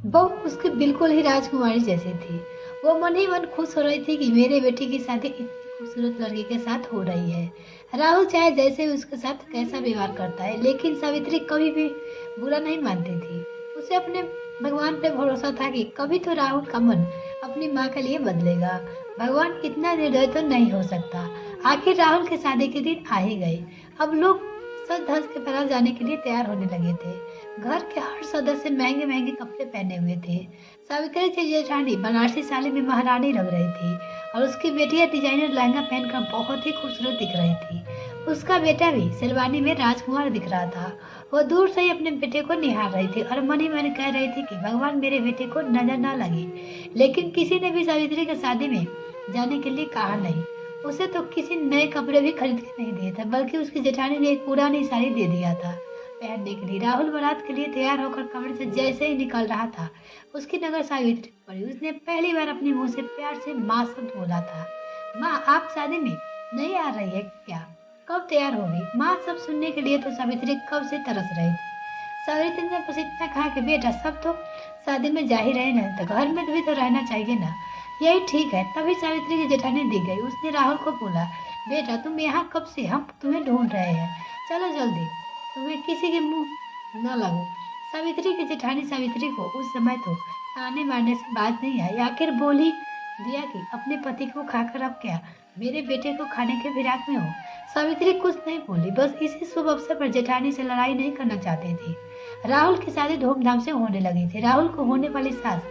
वो उसकी बिल्कुल ही राजकुमारी जैसी थी। वो मन ही मन खुश हो रही थी कि मेरे बेटी की शादी इतनी खूबसूरत लड़के के साथ हो रही है। राहुल चाहे जैसे भी उसके साथ कैसा व्यवहार करता है, लेकिन सावित्री कभी भी बुरा नहीं मानती थी। उसे अपने भगवान पे भरोसा था कि कभी तो राहुल का मन अपनी माँ के लिए बदलेगा। भगवान इतना निर्दय तो नहीं हो सकता। आखिर राहुल के शादी के दिन आ ही गए। अब लोग सज धज के बारात जाने के लिए तैयार होने लगे थे। घर के हर सदस्य महंगे महंगे कपड़े पहने हुए थे। सावित्री की जेठानी बनारसी साड़ी में महारानी लग रही थी और उसकी बेटियां डिजाइनर लहंगा पहनकर बहुत ही खूबसूरत दिख रही थी। उसका बेटा भी शेरवानी में राजकुमार दिख रहा था। वो दूर से ही अपने बेटे को निहार रही थी और मन ही मन कह रही थी कि भगवान मेरे बेटे को नजर ना लगे। लेकिन किसी ने भी सावित्री के शादी में जाने के लिए कहा नहीं। उसे तो किसी नए कपड़े भी खरीद के नहीं दिए थे, बल्कि उसकी जेठानी ने एक पुरानी साड़ी दे दिया था पहनने के लिए। राहुल बारात के लिए तैयार होकर कमरे से जैसे ही निकल रहा था, उसकी नजर सावित्री पर पड़ी। उसने पहली बार अपने मुंह से प्यार से माँ शब्द बोला था। माँ, आप शादी में नहीं आ रही है क्या? कब तैयार होगी? माँ सब सुनने के लिए तो सावित्री कब से तरस रही थी। सावित्री ने बस इतना कहा कि बेटा, सब तो शादी में जा ही रहे ना, तो घर में भी तो रहना चाहिए ना। यही ठीक है। तभी सावित्री की जेठानी दिख गई। उसने राहुल को बोला, बेटा तुम यहाँ कब से? हम तुम्हें ढूंढ रहे हैं, चलो जल्दी, तुम्हें किसी के मुंह न लगो। सावित्री की जेठानी सावित्री को उस समय तो ताने मारने से बात नहीं आई। आखिर बोल ही दिया कि अपने पति को खाकर अब क्या मेरे बेटे को खाने के फिराक में हो। सावित्री कुछ नहीं बोली, बस इसी शुभ अवसर पर जेठानी से लड़ाई नहीं करना चाहती थी। राहुल की शादी धूमधाम से होने लगी थी। राहुल को होने वाली सास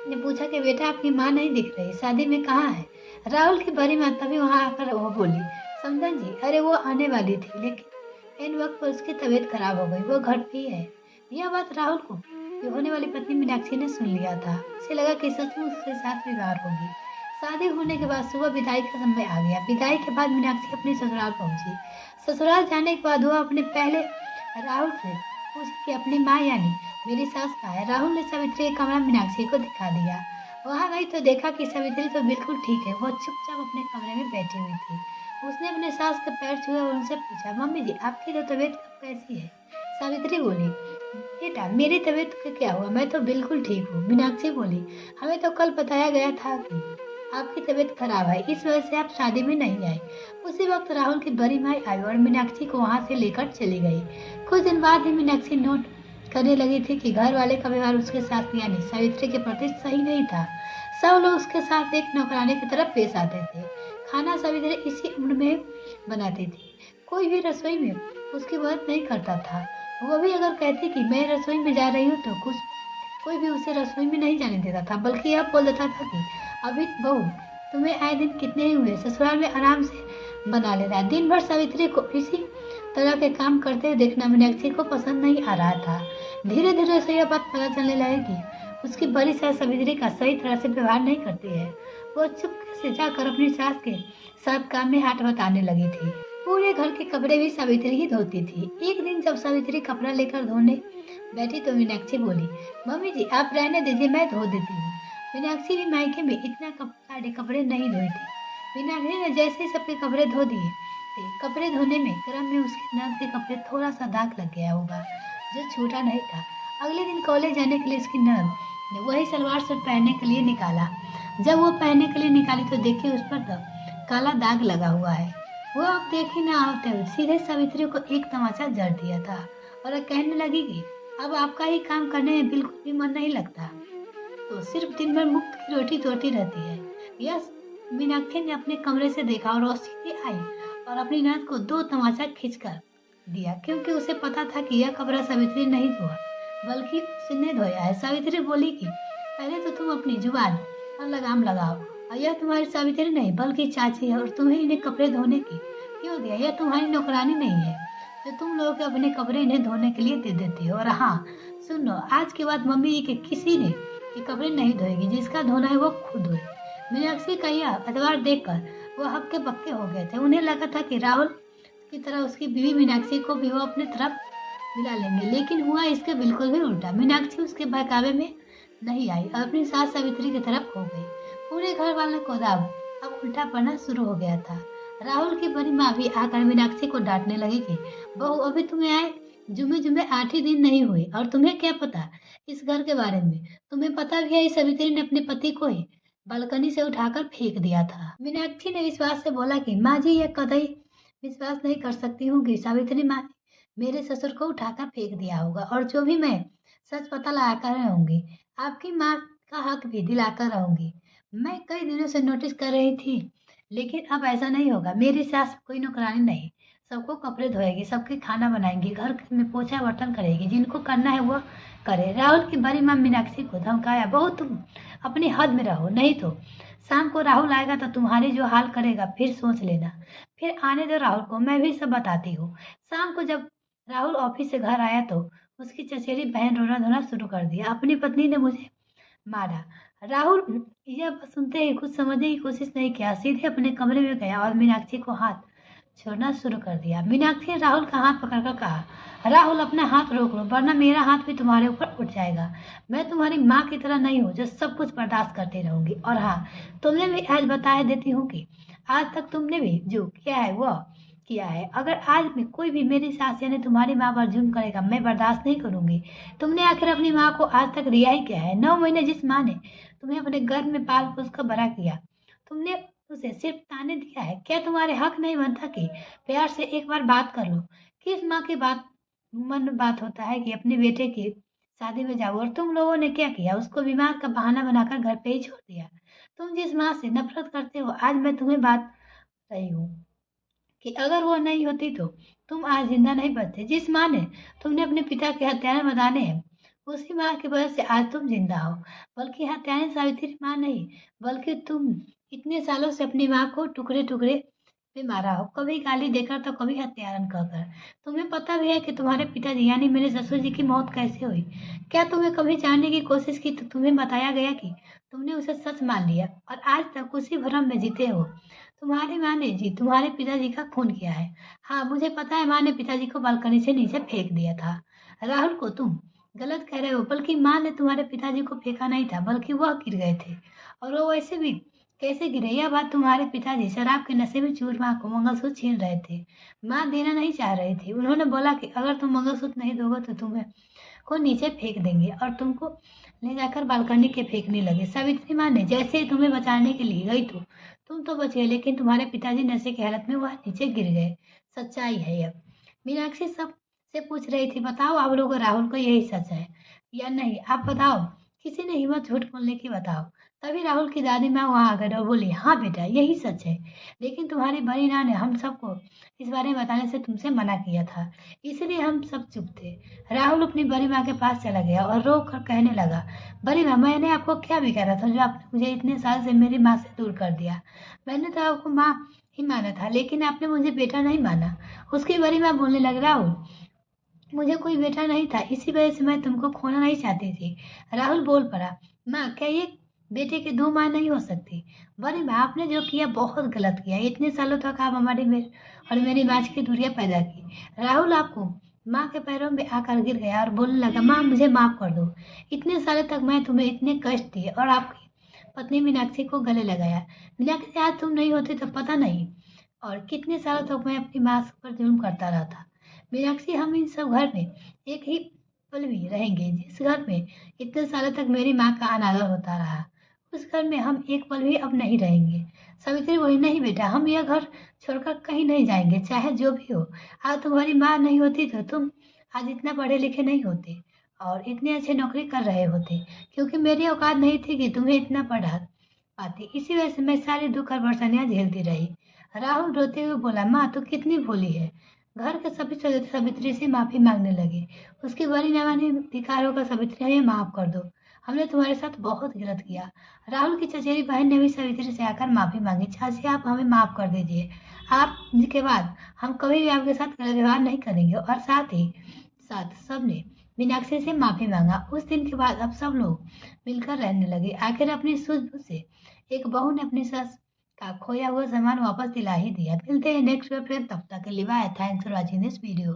ने पूछा कि बेटा, आपकी माँ नहीं दिख रही, शादी में कहाँ है? राहुल की बड़ी माँ तभी वहां आकर वो बोली, समधन जी, अरे वो आने वाली थी, लेकिन इन वक्त पर उसकी तबीयत खराब हो गई, वो घर पे ही है। यह बात राहुल को की होने वाली पत्नी मीनाक्षी ने सुन लिया था। उसे लगा कि सचमुच उसके साथ विवाह होगी। शादी होने के बाद सुबह विदाई का समय आ गया। विदाई के बाद मीनाक्षी अपने ससुराल पहुंची। ससुराल जाने के बाद वह अपने पहले राहुल से पूछी कि अपनी माँ यानी मेरी सास कहाँ है। राहुल ने सावित्री का कमरा मीनाक्षी को दिखा दिया। वहां गई तो देखा कि सावित्री तो बिल्कुल ठीक है। वो चुपचाप अपने कमरे में बैठी हुई थी। उसने अपने सास के पैर छुए और उनसे पूछा, मम्मी जी, आपकी तो तबीयत कैसी है? सावित्री बोली, बेटा मेरी तबीयत को क्या हुआ, मैं तो बिल्कुल ठीक हूँ। मीनाक्षी बोली, हमें तो कल बताया गया था कि आपकी तबीयत खराब है, इस वजह से आप शादी में नहीं आए। उसी वक्त राहुल की बड़ी माई आई और मीनाक्षी को वहां से लेकर चली गई। कुछ दिन बाद ही मीनाक्षी नोट करने लगी थी कि घर वाले का व्यवहार उसके साथ यानी सावित्री के प्रति सही नहीं था। सब लोग उसके साथ एक नौकरानी की तरफ पेश आते थे। खाना सावित्री इसी उम्र में बनाती थी। कोई भी रसोई में उसकी मदद नहीं करता था। वो भी अगर कहती कि मैं रसोई में जा रही हूँ तो कुछ कोई भी उसे रसोई में नहीं जाने देता था, बल्कि यह बोल देता था कि अभी बहू, तुम्हें आए दिन कितने ही हुए, ससुराल में आराम से बना लेना। दिन भर सावित्री को इसी तरह के काम करते हुए देखना मीनाक्षी को पसंद नहीं आ रहा था। धीरे धीरे से यह बात पता चलने लगी कि उसकी बड़ी सास सावित्री का सही तरह से व्यवहार नहीं करती है। वो चुपके से जाकर अपनी सास के साथ काम में हाथ बटाने लगी थी। पूरे घर के कपड़े भी सावित्री ही धोती थी। एक दिन जब सावित्री कपड़ा लेकर धोने बैठी तो मीनाक्षी बोली, मम्मी जी आप रहने दीजिए, मैं धो देती हूँ। मीनाक्षी भी मायके में इतना सारे कपड़े नहीं धोई थी। मीनाक्षी ने जैसे ही सबके कपड़े धो दिए थे, कपड़े धोने में क्रम में उसके नर्म के कपड़े थोड़ा सा दाग लग गया होगा, जो छूटा नहीं था। अगले दिन कॉलेज जाने के लिए उसकी नर्म ने वही सलवार सूट पहनने के लिए निकाला। जब वो पहनने के लिए निकाली तो देखी उस पर तो काला दाग लगा हुआ है। वो अब देखी ना होते हुए सीधे सावित्री को एक तमाचा जड़ दिया था और कहने लगी कि अब आपका ही काम करने में बिल्कुल भी मन नहीं लगता, तो सिर्फ दिन भर मुफ्त की रोटी तोड़ती रहती है। यह मीनाक्षी ने अपने कमरे से देखा और वो सीधे आई और अपनी ननद को दो तमाचा खींचकर दिया, क्योंकि उसे पता था कि यह कपड़ा सावित्री नहीं धोआ बल्कि उसने धोया है। सावित्री बोली कि पहले तो तुम अपनी जुबान पर लगाम लगाओ, और यह तुम्हारी सावित्री नहीं बल्कि चाची है, और तुम्हें इन्हें कपड़े धोने की क्यों दिया? यह तुम्हारी नौकरानी नहीं है जो तुम लोग अपने कपड़े इन्हें धोने के लिए दे देती हो। और हाँ सुन लो, आज के बाद मम्मी जी के किसी ने ये कपड़े नहीं धोएगी, जिसका धोना है वो खुद धोए। मीनाक्षी का यह अखबार देखकर वो हक्के बक्के हो गए थे। उन्हें लगा था कि राहुल की तरह उसकी बीवी मीनाक्षी को भी वो अपनी तरफ मिला लेंगे, लेकिन हुआ इसके बिल्कुल भी उल्टा। मीनाक्षी उसके बहकावे में नहीं आई और अपनी सास सावित्री की तरफ हो गई। पूरे घर वालों को दाव अब उल्टा पड़ना शुरू हो गया था। राहुल की बड़ी माँ भी आकर मीनाक्षी को डांटने लगी कि बहू, अभी तुम्हें आए जुम्मे जुम्मे 8 ही दिन नहीं हुए और तुम्हें क्या पता इस घर के बारे में? तुम्हें पता भी है इस सावित्री ने अपने पति को ही बालकनी से उठाकर फेंक दिया था। मीनाक्षी ने विश्वास से बोला कि माँ जी यह कतई विश्वास नहीं कर सकती हूँ कि सावित्री माँ ने मेरे ससुर को उठाकर फेंक दिया होगा और जो भी मैं सच पता लगाकर रहूंगी, आपकी माँ का हक भी दिलाकर रहूंगी। मैं कई दिनों से नोटिस कर रही थी, लेकिन अब ऐसा नहीं होगा। मेरी सास कोई नौकरानी नहीं, सबको कपड़े धोएगी, सबके खाना बनाएंगी, घर में पोछा बर्तन करेगी, जिनको करना है वो करे। राहुल की बड़ी माँ मीनाक्षी को धमकाया, बहू तुम अपनी हद में रहो, नहीं तो शाम को राहुल आएगा तो तुम्हारी जो हाल करेगा फिर सोच लेना। फिर आने दो राहुल को, मैं भी सब बताती हूँ। शाम को जब राहुल ऑफिस से घर आया तो उसकी चचेरी बहन रोना धोना शुरू कर दिया, अपनी पत्नी ने मुझे मारा। राहुल यह सुनते ही कुछ समझने की कोशिश नहीं किया, सीधे अपने कमरे में गया और मीनाक्षी को हाथ छोड़ना शुरू कर दिया। मीनाक्षी ने राहुल का हाथ पकड़कर कहा, राहुल अपना हाथ रोक लो वरना मेरा हाथ भी तुम्हारे ऊपर उठ जाएगा। मैं तुम्हारी माँ की तरह नहीं हूँ जो सब कुछ बर्दाश्त करती रहूंगी। और हाँ, तुम्हें भी आज बता देती हूँ कि आज तक तुमने भी जो किया है वह किया है। अगर आज में कोई भी मेरी सास यानी तुम्हारी माँ पर जुल्म करेगा मैं बर्दाश्त नहीं करूंगी। तुमने आखिर अपनी माँ को आज तक रिहा ही किया है। 9 महीने जिस माँ ने तुम्हें अपने गर्भ में पाल पोस कर बड़ा किया, तुमने उसे सिर्फ ताने दिया है। क्या तुम्हारे हक नहीं बनता कि प्यार से एक बार बात कर लो? किस माँ की बात मन में बात होता है कि अपने बेटे की शादी में जाओ? और तुम लोगों ने क्या किया? उसको बीमार का बहाना बनाकर घर पे ही छोड़ दिया। तुम जिस माँ से नफरत करते हो, आज मैं तुम्हें बात रही हूँ कि अगर वो नहीं होती तो तुम आज जिंदा नहीं बचते। जिस माँ ने तुमने अपने पिता के हत्यारे बताने हैं, उसी माँ की वजह से आज तुम जिंदा हो। बल्कि हत्यारे सावित्री माँ नहीं, बल्कि तुम इतने सालों से अपनी माँ को टुकड़े टुकड़े में मारा हो, कभी गाली देकर तो कभी हत्यारन कहकर। तुम्हें पता भी है कि तुम्हारे पिताजी यानी मेरे ससुर जी की मौत कैसे हुई? क्या तुम्हें कभी जानने की कोशिश की तो तुम्हें बताया गया कि तुमने उसे सच मान लिया और आज तक उसी भ्रम में जीते हो। तुम्हारी माँ ने जी तुम्हारे पिताजी का खून किया है। हाँ, मुझे पता है माँ ने पिताजी को बालकनी से नीचे फेंक दिया था। राहुल को तुम गलत कह रहे हो, बल्कि माँ ने तुम्हारे पिताजी को फेंका नहीं था, बल्कि वह गिर गए थे। और वो वैसे भी कैसे गिरे यह बात तुम्हारे पिताजी शराब के नशे में चूर माँ को मंगलसूत्र छीन रहे थे। माँ देना नहीं चाह रही थी। उन्होंने बोला कि अगर तुम मंगलसूत्र नहीं दोगे तो तुम्हें को नीचे फेंक देंगे और तुमको ले जाकर बालकनी के फेंकने लगे। सावित्री माँ ने जैसे ही तुम्हें बचाने के लिए गई तो तुम तो बच गए, लेकिन तुम्हारे पिताजी नशे की हालत में वह नीचे गिर गए। सच्चाई है यह। मीनाक्षी सब से पूछ रही थी, बताओ आप लोगों राहुल को यही सच है या नहीं? आप बताओ। किसी ने हिम्मत झूठ बोलने की बताओ। तभी राहुल की दादी माँ वहां आ गई और बोली, हाँ बेटा यही सच है, लेकिन तुम्हारी बड़ी माँ ने हम सबको इस बारे में बताने से तुमसे मना किया था, इसलिए हम सब चुप थे। राहुल अपनी बड़ी माँ के पास चला गया और रो कर कहने लगा, बड़ी माँ मैंने आपको क्या बिगाड़ा था जो आपने मुझे इतने साल से मेरी माँ से दूर कर दिया? मैंने तो आपको माँ ही माना था, लेकिन आपने मुझे बेटा नहीं माना। उसकी बड़ी माँ बोलने लगी, राहुल मुझे कोई बेटा नहीं था, इसी वजह से मैं तुमको खोना नहीं चाहती थी। राहुल बोल पड़ा, माँ क्या ये बेटे की दो माँ नहीं हो सकती? बड़ी माँ आपने जो किया बहुत गलत किया। इतने सालों तक आप हमारी मेरे और मेरी माँ की दूरियां पैदा की। राहुल आपको माँ के पैरों में आकर गिर गया और बोलने लगा, माँ मुझे माफ कर दो, इतने सालों तक मैं तुम्हें इतने कष्ट दिए और आपकी पत्नी मीनाक्षी को गले लगाया। मीनाक्षी आज तुम नहीं होती तो पता नहीं और कितने सालों तक मैं अपनी माँ पर जुल्म करता रहा था। मीनाक्षी हम इन सब घर में एक ही पल भी रहेंगे। जिस घर में इतने सालों तक मेरी माँ का अनादर होता रहा, उस घर में हम एक पल भी अब नहीं रहेंगे। सावित्री बोली, नहीं बेटा हम यह घर छोड़कर कहीं नहीं जाएंगे, चाहे जो भी हो। आज तुम्हारी माँ नहीं होती तो तुम आज इतना पढ़े लिखे नहीं होते और इतने अच्छे नौकरी कर रहे होते, क्योंकि मेरी औकात नहीं थी कि तुम्हें इतना पढ़ा पाती। इसी वजह से मैं सारी दुख और परेशानियां झेलती रही। राहुल रोते हुए बोला, माँ तो कितनी भोली है। घर के सभी सदस्य सावित्री से माफी मांगने लगे। उसकी बड़ी नामा ने धिक्कार होकर, सावित्री हमें माफ कर दो, हमने तुम्हारे साथ बहुत गलत किया। राहुल की चचेरी बहन ने भी सावित्री से आकर माफी मांगी, चाची आप हमें माफ कर दीजिए, आप के बाद हम कभी भी आपके साथ गलत व्यवहार नहीं करेंगे। और साथ ही साथ सबने मीनाक्षी से माफी मांगा। उस दिन के बाद अब सब लोग मिलकर रहने लगे। आखिर अपनी सूझबूझ से एक बहू ने अपनी सस का खोया हुआ सामान वापस दिला ही दिया। मिलते हैं नेक्स्ट वीडियो, तब तक के लिए bye. Thanks for watching this video.